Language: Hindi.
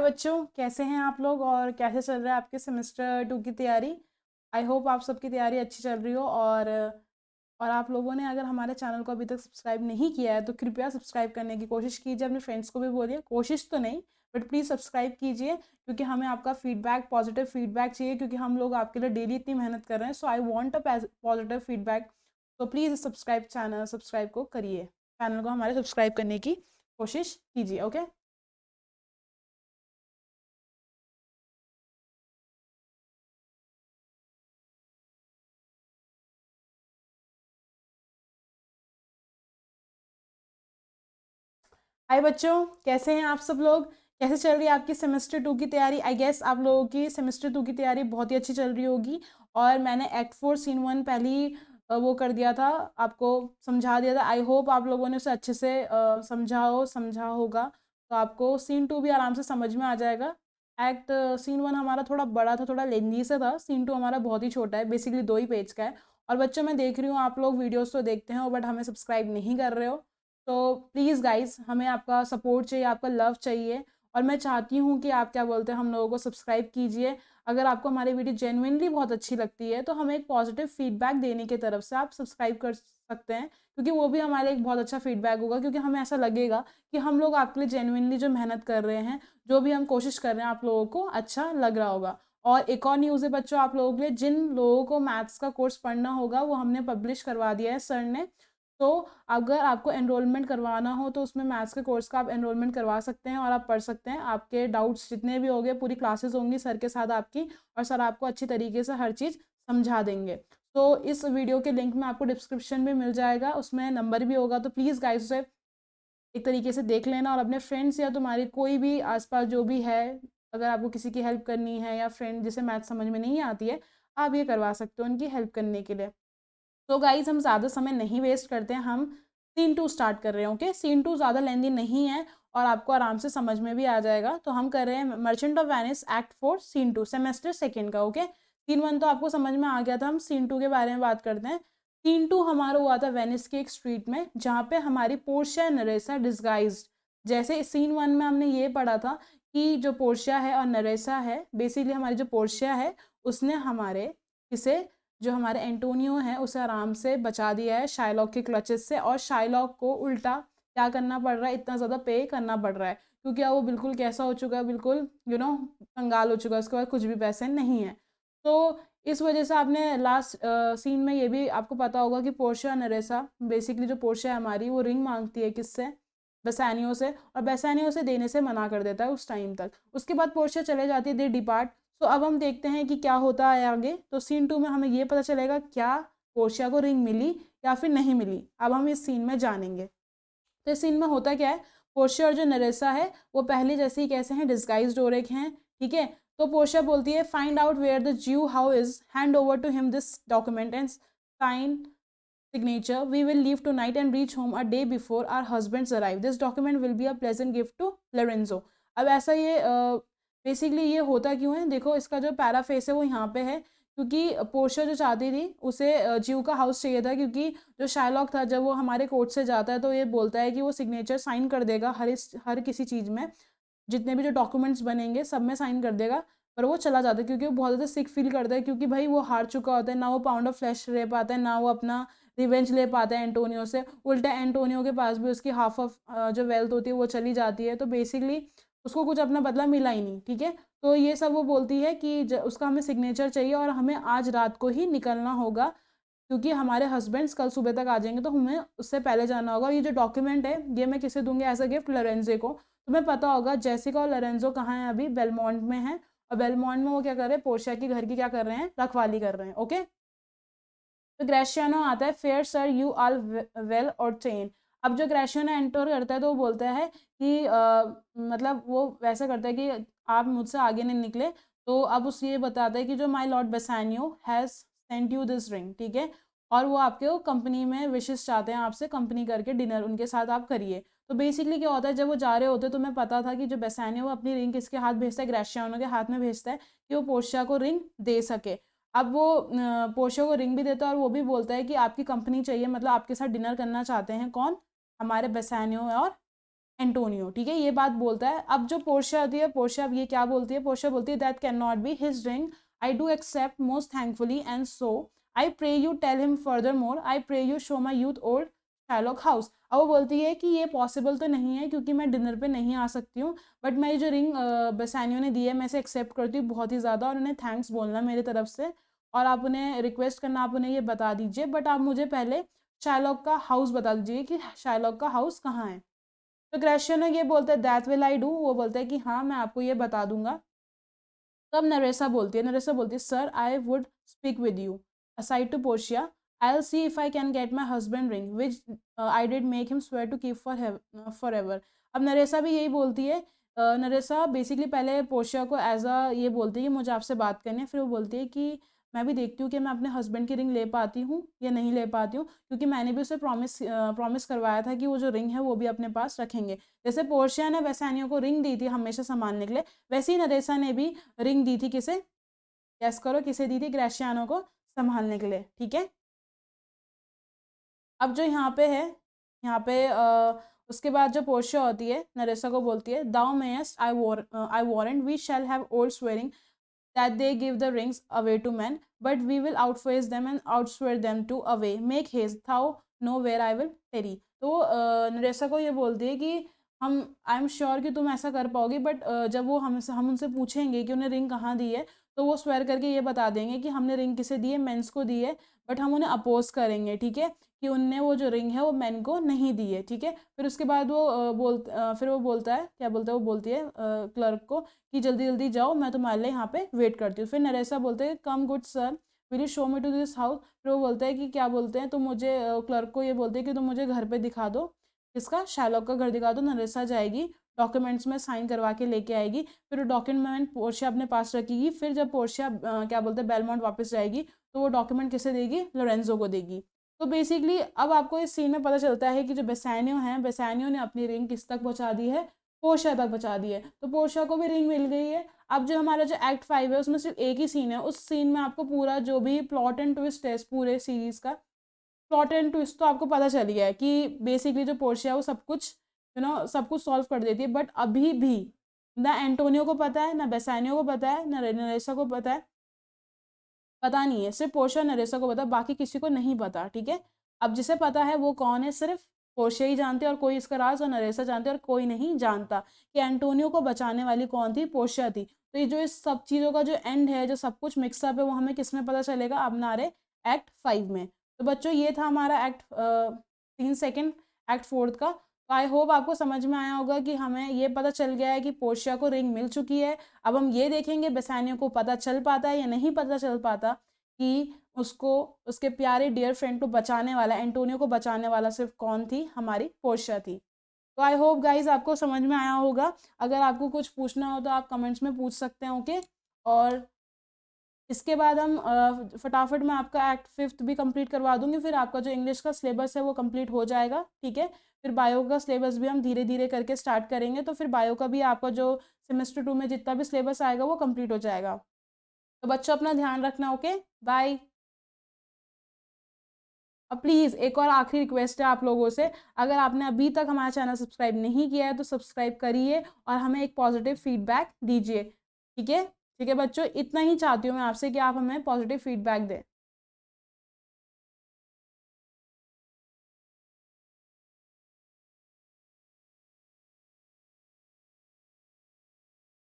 बच्चों, कैसे हैं आप लोग और कैसे चल रहा है आपके सेमेस्टर 2 की तैयारी। आई होप आप सबकी तैयारी अच्छी चल रही हो। और आप लोगों ने अगर हमारे चैनल को अभी तक सब्सक्राइब नहीं किया है तो कृपया सब्सक्राइब करने की कोशिश कीजिए। अपने फ्रेंड्स को भी बोलिए, कोशिश तो नहीं बट प्लीज़ सब्सक्राइब कीजिए, क्योंकि हमें आपका फीडबैक, पॉजिटिव फीडबैक चाहिए, क्योंकि हम लोग आपके लिए डेली इतनी मेहनत कर रहे हैं। So I want a positive feedback. तो प्लीज़ सब्सक्राइब को करिए, चैनल को हमारे सब्सक्राइब करने की कोशिश कीजिए। ओके। हाय बच्चों, कैसे हैं आप सब लोग। कैसे चल रही है आपकी सेमेस्टर 2 की तैयारी। आई गेस आप लोगों की सेमेस्टर 2 की तैयारी बहुत ही अच्छी चल रही होगी। और मैंने एक्ट 4 सीन 1 पहले ही वो कर दिया था, आपको समझा दिया था। आई होप आप लोगों ने उसे अच्छे से समझा होगा, तो आपको सीन 2 भी आराम से समझ में आ जाएगा। एक्ट सीन 1 हमारा थोड़ा बड़ा था, थोड़ा लेंदी से था। सीन 2 हमारा बहुत ही छोटा है, बेसिकली 2 ही पेज का है। और बच्चों, मैं देख रही हूँ आप लोग वीडियोस तो देखते हैं बट हमें सब्सक्राइब नहीं कर रहे हो। तो प्लीज़ गाइस, हमें आपका सपोर्ट चाहिए, आपका लव चाहिए। और मैं चाहती हूँ कि आप क्या बोलते हैं, हम लोगों को सब्सक्राइब कीजिए। अगर आपको हमारी वीडियो जेन्युइनली बहुत अच्छी लगती है तो हमें एक पॉजिटिव फीडबैक देने की तरफ से आप सब्सक्राइब कर सकते हैं, क्योंकि वो भी हमारे एक बहुत अच्छा फीडबैक होगा। क्योंकि हमें ऐसा लगेगा कि हम लोग आपके लिए जेन्युइनली जो मेहनत कर रहे हैं, जो भी हम कोशिश कर रहे हैं, आप लोगों को अच्छा लग रहा होगा। और एक और न्यूज़ है बच्चों आप लोगों के लिए, जिन लोगों को मैथ्स का कोर्स पढ़ना होगा वो हमने पब्लिश करवा दिया है सर ने। तो अगर आपको एनरोलमेंट करवाना हो तो उसमें मैथ्स के कोर्स का आप एनरोलमेंट करवा सकते हैं और आप पढ़ सकते हैं। आपके डाउट्स जितने भी होंगे, पूरी क्लासेस होंगी सर के साथ आपकी, और सर आपको अच्छी तरीके से हर चीज़ समझा देंगे। तो इस वीडियो के लिंक में आपको डिस्क्रिप्शन में मिल जाएगा, उसमें नंबर भी होगा। तो प्लीज़ गाइस उसे एक तरीके से देख लेना, और अपने फ्रेंड्स या तुम्हारी कोई भी आसपास जो भी है, अगर आपको किसी की हेल्प करनी है या फ्रेंड जिसे मैथ समझ में नहीं आती है, आप ये करवा सकते हो उनकी हेल्प करने के लिए। तो गाइज, हम ज़्यादा समय नहीं वेस्ट करते हैं, हम सीन 2 स्टार्ट कर रहे हैं। ओके, सीन 2 ज़्यादा लेंदी नहीं है और आपको आराम से समझ में भी आ जाएगा। तो हम कर रहे हैं merchant of Venice act 4 scene 2 semester second का। ओके, सीन 1 तो आपको समझ में आ गया था, हम सीन 2 के बारे में बात करते हैं। सीन 2 हमारा हुआ था वेनिस के एक स्ट्रीट में, जहाँ पे हमारी पोर्शिया नरेसा डिस्गाइज्ड, जैसे सीन 1 में हमने ये पढ़ा था कि जो पोर्शिया है और नरेसा है, बेसिकली हमारी जो पोर्शिया है उसने हमारे इसे, जो हमारे एंटोनियो है, उसे आराम से बचा दिया है शाइलॉक के क्लचेस से। और शाइलॉक को उल्टा क्या करना पड़ रहा है, इतना ज़्यादा पे करना पड़ रहा है, क्योंकि अब वो बिल्कुल कैसा हो चुका है, बिल्कुल कंगाल हो चुका है, उसके बाद कुछ भी पैसे नहीं है। तो इस वजह से आपने लास्ट सीन में ये भी आपको पता होगा कि पोर्शिया नरेसा, बेसिकली जो पोर्शिया है हमारी, वो रिंग मांगती है किससे, बेसानियो से, और बेसानियो से देने से मना कर देता है उस टाइम तक। उसके बाद पोर्शिया चले जाती है, दे डिपार्ट। तो अब हम देखते हैं कि क्या होता है आगे। तो सीन 2 में हमें ये पता चलेगा क्या पोर्शिया को रिंग मिली या फिर नहीं मिली, अब हम इस सीन में जानेंगे। तो इस सीन में होता क्या है, पोर्शिया और जो नरेसा है वो पहले जैसे ही कैसे हैं, डिस्गाइज्ड हो रखे हैं। ठीक है, तो पोर्शिया बोलती है, फाइंड आउट वेयर द ज्यू how is, hand over to him this document and sign signature. We will leave tonight and reach home a day before our husbands arrive. This document will be a pleasant gift to Lorenzo. अब ऐसा ये बेसिकली ये होता क्यों है, देखो इसका जो पैराफेस है वो यहाँ पे है, क्योंकि पोर्शिया जो चाहती थी उसे ज्यू का हाउस चाहिए था, क्योंकि जो शाइलॉक था जब वो हमारे कोर्ट से जाता है तो ये बोलता है कि वो सिग्नेचर साइन कर देगा हर किसी चीज़ में, जितने भी जो डॉक्यूमेंट्स बनेंगे सब में साइन कर देगा। पर वो चला जाता है क्योंकि वो बहुत ज़्यादा सिक फील करता है, क्योंकि भाई वो हार चुका होता है, ना वो पाउंड ऑफ फ्लैश ले पाता है, ना वो अपना रिवेंज ले पाता है एंटोनियो से। उल्टा एंटोनियो के पास भी उसकी हाफ ऑफ जो वेल्थ होती है वो चली जाती है, तो बेसिकली उसको कुछ अपना बदला मिला ही नहीं। ठीक है, तो ये सब वो बोलती है कि उसका हमें सिग्नेचर चाहिए और हमें आज रात को ही निकलना होगा, क्योंकि हमारे हस्बैंड्स कल सुबह तक आ जाएंगे, तो हमें उससे पहले जाना होगा। ये जो डॉक्यूमेंट है ये मैं किसे दूंगी एज अ गिफ्ट, लोरेंजे को। तुम्हें पता होगा जेसिका और लोरेंजो कहाँ हैं, अभी बेलमोंट में हैं, और बेलमोंट में वो क्या कर रहे हैं, पोर्शिया की घर की क्या कर रहे हैं, रखवाली कर रहे हैं। ओके, तो ग्रेशियानो आता है, fair sir you are well or train. अब जो ग्रेशियानो एंटर करता है तो वो बोलता है कि मतलब वो वैसा करता है कि आप मुझसे आगे नहीं निकले। तो अब उस ये बताता है कि जो my lord Bassanio has sent you this ring. ठीक है, और वो आपके वो कंपनी में विशेष चाहते हैं आपसे, कंपनी करके डिनर उनके साथ आप करिए। तो बेसिकली क्या होता है, जब वो जा रहे होते तो मैं पता था कि जो बेसानियो वो अपनी रिंग किसके हाथ भेजता है, ग्रेशियानो के हाथ में भेजता है, कि वो पोर्शिया को रिंग दे सके। अब वो पोर्शिया को रिंग भी देता है और वो भी बोलता है कि आपकी कंपनी चाहिए, मतलब आपके साथ डिनर करना चाहते हैं कौन, हमारे बेसानियो और एंटोनियो, ठीक है, ये बात बोलता है। अब जो पोर्शिया होती है, पोर्शिया अब ये क्या बोलती है, पोर्शिया बोलती है that can not be his ring, I do accept most thankfully and so I pray you tell him further more, I pray you show my youth old Sherlock house. अब वो बोलती है कि ये पॉसिबल तो नहीं है क्योंकि मैं डिनर पे नहीं आ सकती हूँ, बट मैं ये जो रिंग बेसानियो ने दी है मैं इसे एक्सेप्ट करती हूँ बहुत ही ज़्यादा, और उन्हें थैंक्स बोलना मेरी तरफ से, और आप उन्हें रिक्वेस्ट करना, आप उन्हें ये बता दीजिए, बट आप मुझे पहले शार्लॉक का हाउस बता दीजिए कि शार्लॉक का हाउस कहाँ है। तो ग्रेशियनो ये बोलता है दैट विल आई डू, वो बोलता है कि हाँ मैं आपको ये बता दूंगा। तब नरेसा बोलती है sir I would speak with you aside to Portia, I will see if I can get my husband ring which I did make him swear to keep for ever. अब नरेसा भी यही बोलती है, नरेसा बेसिकली पहले पोर्शिया को एज अ ये बोलती है कि मुझे आपसे बात करनी है, फिर वो बोलती है कि मैं भी देखती हूँ कि मैं अपने हस्बैंड की रिंग ले पाती हूँ या नहीं ले पाती हूँ, क्योंकि मैंने भी उसे प्रॉमिस करवाया था कि वो जो रिंग है वो भी अपने पास रखेंगे। जैसे पोर्शिया ने बेसानियो को रिंग दी थी हमेशा संभालने के लिए, वैसे ही नरेसा ने भी रिंग दी थी किसे, गैस करो किसे दी थी, ग्रेशियानो को संभालने के लिए, ठीक है। अब जो यहाँ पे है, यहाँ पे उसके बाद जो पोर्शिया होती है नरेसा को बोलती है thou mayst I warrant we shall have old swearing that they give the rings away to men, but we will outface them and outswear them to away. Make haste, thou know where I will tarry. तो नरेसा को ये बोलती है कि हम आई एम श्योर कि तुम ऐसा कर पाओगी, बट जब वो हम उनसे पूछेंगे कि उन्हें रिंग कहाँ दी है, तो वो स्वेयर करके ये बता देंगे कि हमने रिंग किसे दी है, मेंस को दी है, बट हम उन्हें अपोज करेंगे, ठीक है, कि उनने वो जो रिंग है वो मैन को नहीं दी है, ठीक है। फिर उसके बाद वो फिर वो बोलता है, क्या बोलता है, वो बोलती है क्लर्क को कि जल्दी जल्दी जाओ, मैं तुम्हारे लिए यहाँ पे वेट करती हूँ। फिर नरेसा बोलते हैं come good sir will you show me to this house. फिर वो बोलता है कि क्या बोलते हैं, तो मुझे क्लर्क को ये बोलते हैं कि तुम मुझे घर पे दिखा दो, इसका शार्लॉक का घर दिखा दो। नरेसा जाएगी, डॉक्यूमेंट्स में साइन करवा के लेके आएगी, फिर वो डॉक्यूमेंट पोर्शिया अपने पास रखेगी। फिर जब पोर्शिया क्या बोलते हैं बेलमोंट वापस जाएगी, तो वो डॉक्यूमेंट किसे देगी, लोरेंजो को देगी। तो बेसिकली अब आपको इस सीन में पता चलता है कि जो बेसानियो है, बेसानियो ने अपनी रिंग किस तक पहुंचा दी है, पोर्शिया तक पहुंचा दी है, तो पोर्शिया को भी रिंग मिल गई है। अब जो हमारा जो एक्ट 5 है उसमें सिर्फ एक ही सीन है, उस सीन में आपको पूरा जो भी प्लॉट एंड ट्विस्ट है पूरे सीरीज का, प्लॉट एंड ट्विस्ट तो आपको पता चल गया है कि बेसिकली जो पोर्शिया है वो सब कुछ सब कुछ सॉल्व कर देती है, बट अभी भी ना एंटोनियो को पता है, ना बेसानियो को पता है, ना नरेसा को पता है, पता नहीं है, सिर्फ पोर्शिया नरेसा को पता, बाकी किसी को नहीं पता, ठीक है। अब जिसे पता है वो कौन है, सिर्फ पोर्शिया ही जानते हैं, और कोई इसका राज और नरेसा जानते हैं, और कोई नहीं जानता कि एंटोनियो को बचाने वाली कौन थी, पोर्शिया थी। तो ये जो इस सब चीज़ों का जो एंड है, जो सब कुछ मिक्सअप है, वो हमें किस में पता चलेगा, अब हमारे एक्ट 5 में। तो बच्चों ये था हमारा एक्ट 3 एक्ट 4 का। तो आई होप आपको समझ में आया होगा कि हमें ये पता चल गया है कि पोर्शिया को रिंग मिल चुकी है। अब हम ये देखेंगे बेसानियो को पता चल पाता है या नहीं पता चल पाता कि उसको उसके प्यारे डियर फ्रेंड को बचाने वाला, एंटोनियो को बचाने वाला सिर्फ कौन थी, हमारी पोर्शिया थी। तो आई होप गाइज आपको समझ में आया होगा। अगर आपको कुछ पूछना हो तो आप कमेंट्स में पूछ सकते हैं, ओके। और इसके बाद हम फटाफट मैं आपका एक्ट 5 भी कंप्लीट करवा दूंगी, फिर आपका जो इंग्लिश का सिलेबस है वो कंप्लीट हो जाएगा, ठीक है। फिर बायो का सिलेबस भी हम धीरे धीरे करके स्टार्ट करेंगे, तो फिर बायो का भी आपका जो सेमेस्टर 2 में जितना भी सिलेबस आएगा वो कंप्लीट हो जाएगा। तो बच्चों अपना ध्यान रखना, ओके, बाय। अब प्लीज़ एक और आखिरी रिक्वेस्ट है आप लोगों से, अगर आपने अभी तक हमारा चैनल सब्सक्राइब नहीं किया है तो सब्सक्राइब करिए और हमें एक पॉजिटिव फीडबैक दीजिए, ठीक है। ठीक है बच्चों, इतना ही चाहती हूँ मैं आपसे कि आप हमें पॉजिटिव फीडबैक दें।